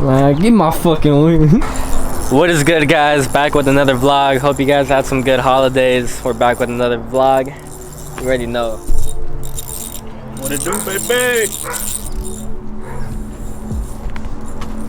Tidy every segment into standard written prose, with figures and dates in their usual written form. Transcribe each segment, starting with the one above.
Man, give my fucking wing. What is good, guys? Back with another vlog. Hope you guys had some good holidays. We're back with another vlog. You already know. What it do, baby?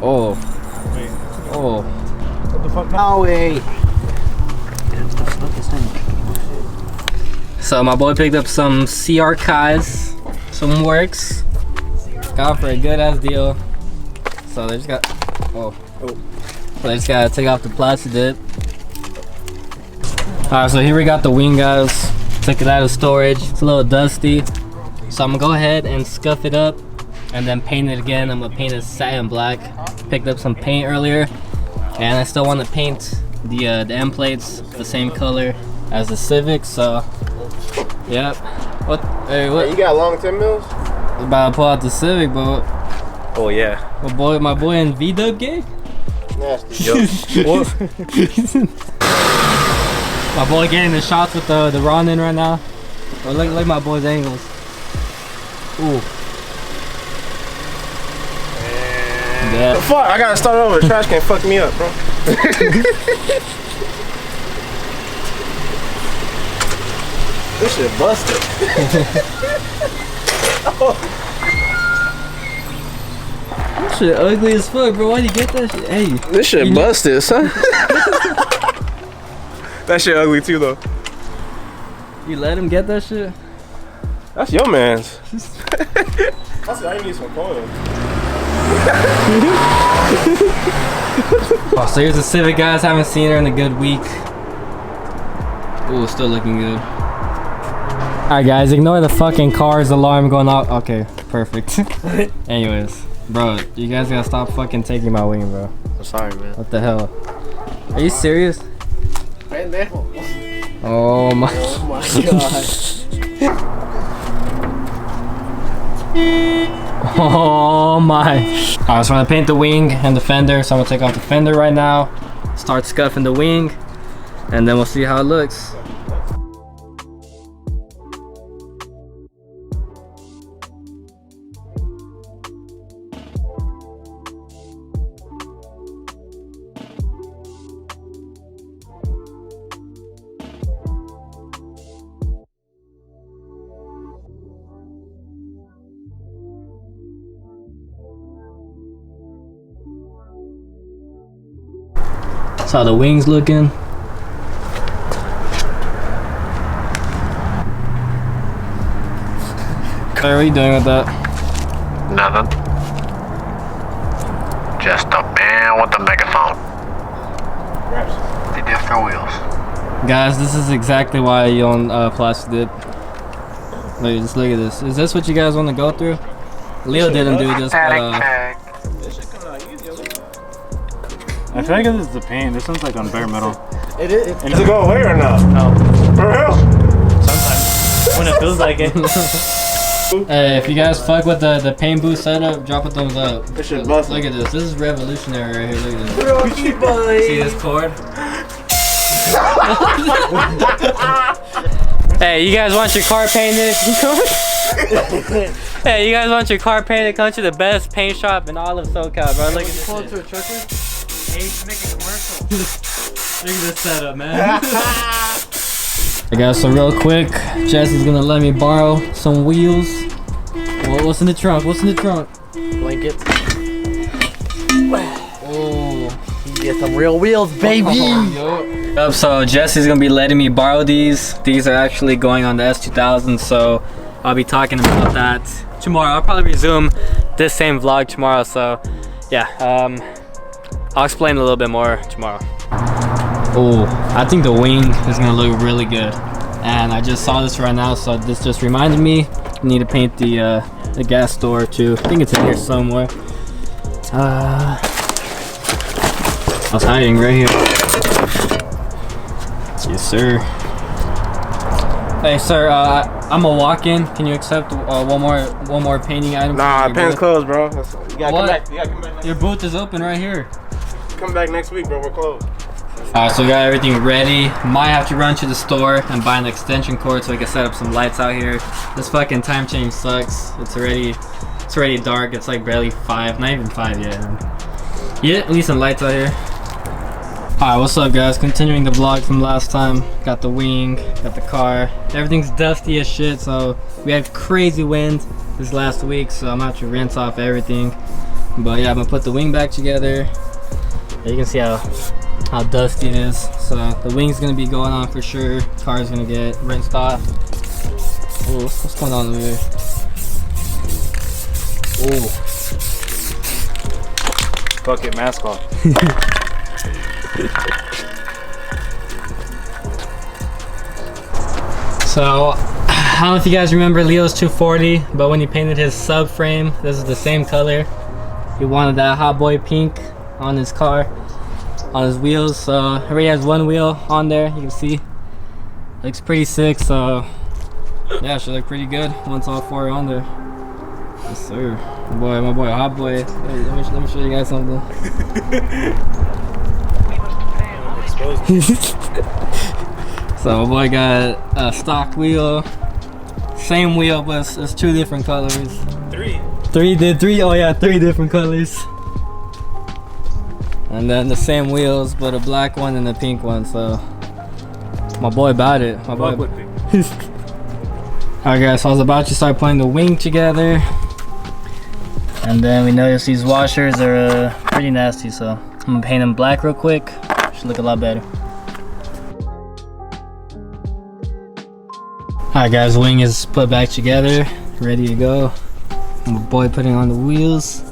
Oh. Oh. What the fuck? No way. So my boy picked up some sea archives, some works. Got for a good ass deal. So they just got, so they just gotta take off the plastic dip. Alright, so here we got the wing, guys. Took it out of storage. It's a little dusty. So I'm gonna go ahead and scuff it up and then paint it again. I'm gonna paint it satin black. Picked up some paint earlier. And I still want to paint the end plates the same color as the Civic, so yep. What? Hey, what? Hey, you got long 10 mils? About to pull out the Civic, but Oh yeah. my boy in V-Dub game? Nasty. What? My boy getting the shots with the Ronin right now. Oh, look my boy's angles. Ooh. Yeah. Fuck, I gotta start over. The trash can fuck me up, bro. This shit busted. This shit ugly as fuck, bro. Why'd you get that shit? Hey. This shit busted, son. That shit ugly too, though. You let him get that shit? That's your man's. I said I need some coins. Oh, so here's the Civic, guys. Haven't seen her in a good week. Ooh, still looking good. Alright, guys, ignore the fucking car's alarm going off. Okay, perfect. Anyways, bro, you guys gotta stop fucking taking my wing, bro. I'm sorry, man. What the hell? Are you serious? Oh my. Oh my god. Oh my. Alright, so I'm gonna paint the wing and the fender. So I'm gonna take off the fender right now, start scuffing the wing, and then we'll see how it looks. That's how the wings looking. What are you doing with that? Nothing. Just a man with a megaphone. The different wheels. Guys, this is exactly why you own plastic dip. Look, just look at this. Is this what you guys want to go through? Leo didn't do this, but I feel like this is the paint. This one's like on bare metal. It is. Does it go away or not? No. For real? Sometimes. When it feels like it. hey, if you guys fuck with the paint booth setup, drop a thumbs up. This shit busted. Look at this. This is revolutionary right here. Look at this. Rocky boy. See this cord? Hey, you guys want your car painted? Hey, you guys want your car painted? Come to the best paint shop in all of SoCal, bro. Look at this shit. Hey, to make a commercial. Look at this setup, man. Hey guys, so real quick, Jesse's gonna let me borrow some wheels. What's in the trunk? What's in the trunk? Blanket. Oh, You get some real wheels, baby. So Jesse's gonna be letting me borrow these. These are actually going on the S2000, so I'll be talking about that tomorrow. I'll probably resume this same vlog tomorrow. So yeah, I'll explain a little bit more tomorrow. Oh, I think the wing is gonna look really good. And I just saw this right now, so this just reminded me I need to paint the gas door too. I think it's in here somewhere. I was hiding right here. Yes, sir. Hey, sir. I'm a walk-in. Can you accept one more painting item? Nah, pen's closed, bro. You gotta What? come back. You gotta come back next Your booth is open right here. Come back next week, bro. We're closed. Alright, so we got everything ready. Might have to run to the store and buy an extension cord so we can set up some lights out here. This fucking time change sucks. It's already dark. It's like barely 5, not even 5 yet. Yeah, at least some lights out here. Alright, what's up guys? Continuing the vlog from last time. Got the wing, got the car. Everything's dusty as shit, so we had crazy wind this last week, so I'm gonna have to rinse off everything. But yeah, I'm gonna put the wing back together. You can see how dusty it is. So the wing's gonna be going on for sure. Car's gonna get rinsed off. Oh, what's going on over here? Oh. Fuck it, mask off. So, I don't know if you guys remember Leo's 240, but when he painted his subframe, this is the same color. He wanted that hot boy pink on his car, on his wheels. So, he already has one wheel on there, you can see. Looks pretty sick, so yeah, should look pretty good once all four are on there. Yes, sir. My boy, hot boy. Hey, let me show you guys something. So my boy got a stock wheel, same wheel, but it's two different colors. Three. Oh yeah, three different colors. And then the same wheels, but a black one and a pink one. So my boy bought it. My boy. Alright guys, so I was about to start putting the wing together, and then we noticed these washers are pretty nasty. So I'm gonna paint them black real quick. Should look a lot better. Alright guys, wing is put back together, ready to go. My boy putting on the wheels.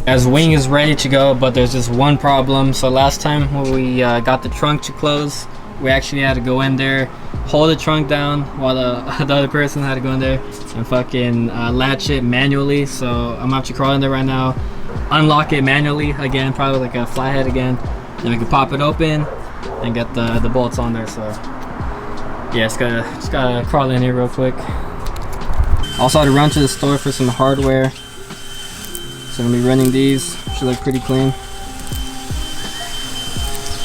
Guys, wing is ready to go, but there's just one problem. So last time when we got the trunk to close, we actually had to go in there, hold the trunk down while the other person had to go in there and fucking latch it manually. So I'm gonna have to crawl in there right now, unlock it manually again, probably like a flathead again. Then we can pop it open and get the bolts on there. So yeah, just gotta crawl in here real quick. Also had to run to the store for some hardware. So I'm gonna be running these. Should look pretty clean.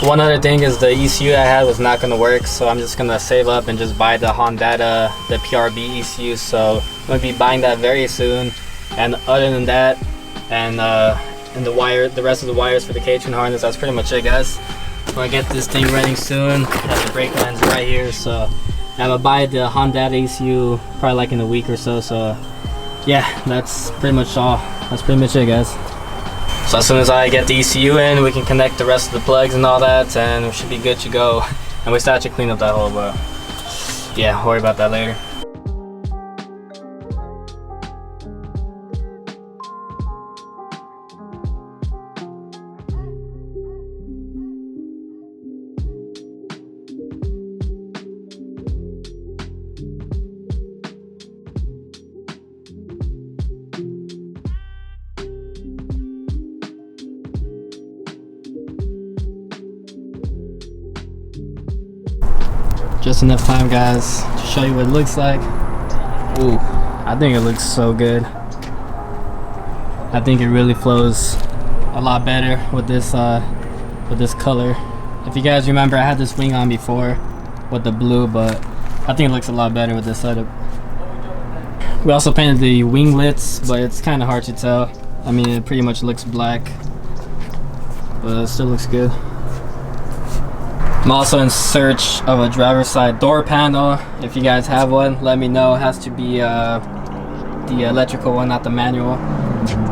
One other thing is the ECU I had was not gonna work, so I'm just gonna save up and just buy the Honda, the PRB ECU. So I'm gonna be buying that very soon. And other than that, and the rest of the wires for the cage and harness, that's pretty much it, guys. I'm gonna get this thing running soon. I have the brake lines right here, so I'm gonna buy the Honda ECU probably like in a week or so. So yeah, that's pretty much all. That's pretty much it, guys. So as soon as I get the ECU in, we can connect the rest of the plugs and all that, and we should be good to go. And we still have to clean up that hole, but yeah, worry about that later. Just enough time, guys, to show you what it looks like. Ooh, I think it looks so good. I think it really flows a lot better with this color. If you guys remember, I had this wing on before with the blue, but I think it looks a lot better with this setup. We also painted the winglets, but it's kind of hard to tell. I mean, it pretty much looks black, but it still looks good. I'm also in search of a driver's side door panel. If you guys have one, let me know. It has to be the electrical one, not the manual.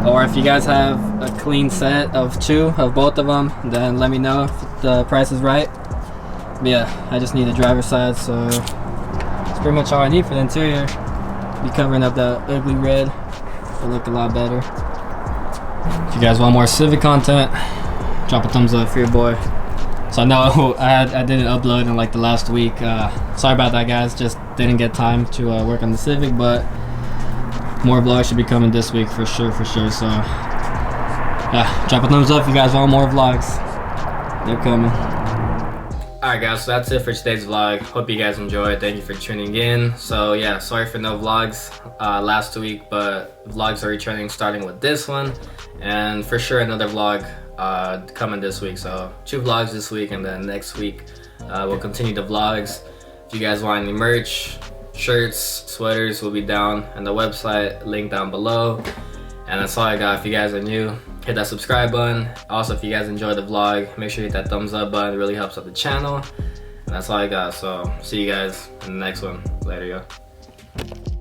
Or if you guys have a clean set of two of both of them, then let me know if the price is right. But yeah, I just need a driver's side, so that's pretty much all I need for the interior. Be covering up that ugly red. It'll look a lot better. If you guys want more Civic content, drop a thumbs up for your boy. So I know I didn't upload in like the last week. Sorry about that, guys. Just didn't get time to work on the Civic, but more vlogs should be coming this week for sure. So yeah, drop a thumbs up if you guys want more vlogs. They're coming. Alright guys, so that's it for today's vlog. Hope you guys enjoyed. Thank you for tuning in. So yeah, sorry for no vlogs last week, but vlogs are returning starting with this one, and for sure another vlog coming this week. So 2 vlogs this week, and then next week we'll continue the vlogs. If you guys want any merch, shirts, sweaters will be down on the website, link down below. And that's all I got. If you guys are new, hit that subscribe button. Also, if you guys enjoyed the vlog, make sure you hit that thumbs up button. It really helps out the channel. And that's all I got. So see you guys in the next one. Later, yo.